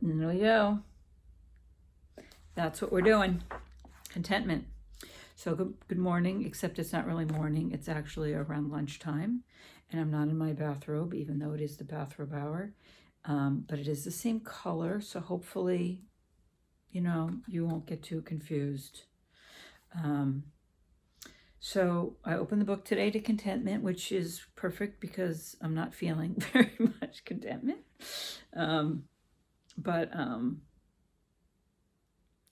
There we go. That's what we're doing. Contentment. So good morning, except it's not really morning. It's actually around lunchtime. And I'm not in my bathrobe, even though it is the bathrobe hour. But it is the same color. So hopefully, you won't get too confused. So I opened the book today to Contentment, which is perfect because I'm not feeling very much contentment. But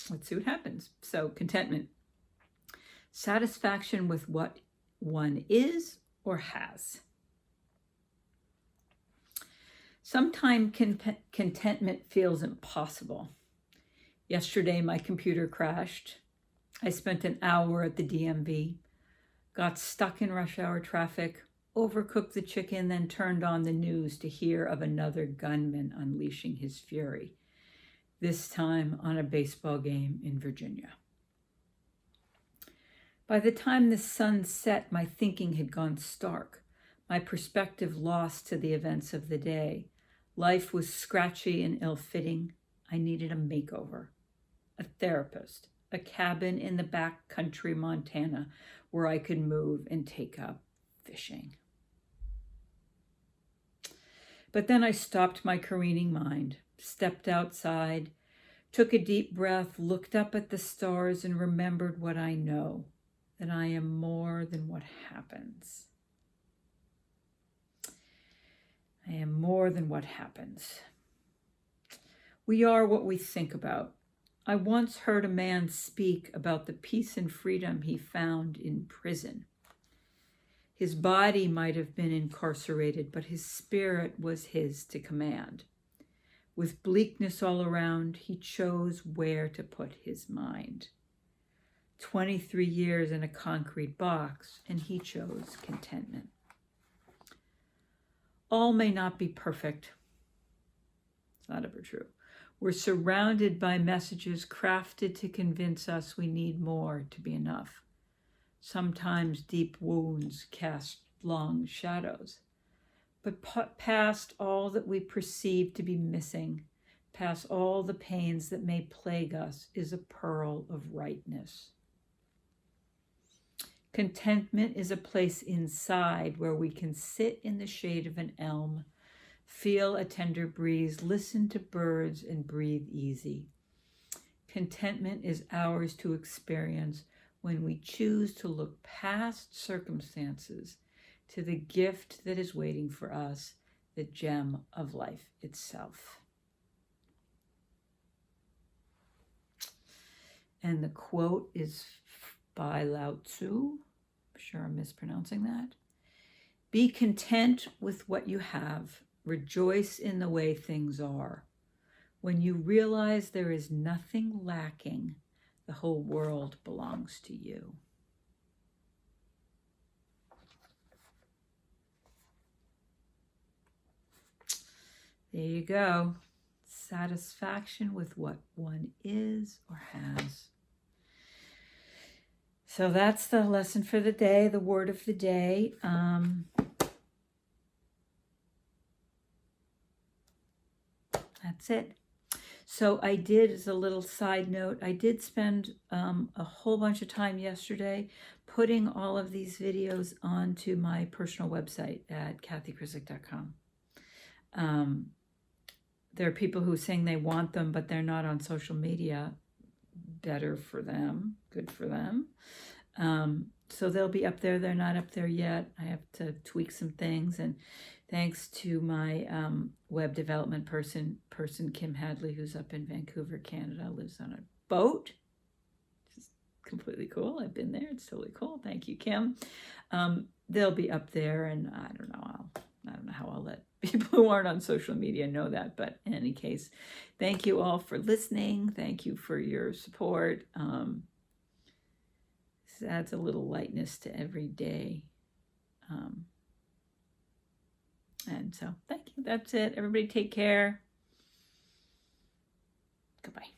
let's see what happens. So Contentment. Satisfaction with what one is or has. Sometimes contentment feels impossible. Yesterday, my computer crashed. I spent an hour at the DMV, got stuck in rush hour traffic, overcooked the chicken, then turned on the news to hear of another gunman unleashing his fury, this time on a baseball game in Virginia. By the time the sun set, my thinking had gone stark, my perspective lost to the events of the day. Life was scratchy and ill-fitting. I needed a makeover, a therapist, a cabin in the back country, Montana, where I could move and take up fishing. But then I stopped my careening mind, stepped outside, took a deep breath, looked up at the stars, and remembered what I know, that I am more than what happens. I am more than what happens. We are what we think about. I once heard a man speak about the peace and freedom he found in prison. His body might have been incarcerated, but his spirit was his to command. With bleakness all around, he chose where to put his mind. 23 years in a concrete box, and he chose contentment. All may not be perfect. It's not ever true. We're surrounded by messages crafted to convince us we need more to be enough. Sometimes deep wounds cast long shadows. But past all that we perceive to be missing, past all the pains that may plague us, is a pearl of rightness. Contentment is a place inside where we can sit in the shade of an elm, feel a tender breeze, listen to birds, and breathe easy. Contentment is ours to experience when we choose to look past circumstances to the gift that is waiting for us, the gem of life itself. And the quote is by Lao Tzu. I'm sure I'm mispronouncing that. Be content with what you have. Rejoice in the way things are. When you realize there is nothing lacking, the whole world belongs to you. There you go. Satisfaction with what one is or has. So that's the lesson for the day, the word of the day. That's it. So I did, as a little side note, I did spend a whole bunch of time yesterday putting all of these videos onto my personal website at kathychrysick.com. There are people who are saying they want them, but they're not on social media. Better for them, good for them. So they'll be up there. They're not up there yet. I have to tweak some things, and thanks to my web development person Kim Hadley, who's up in Vancouver, Canada, lives on a boat. It's completely cool. I've been there. It's totally cool. Thank you, Kim. They'll be up there, and I don't know how I'll let people who aren't on social media know that, but in any case, thank you all for listening. Thank you for your support. This adds a little lightness to every day. And so thank you. That's it. Everybody take care. Goodbye.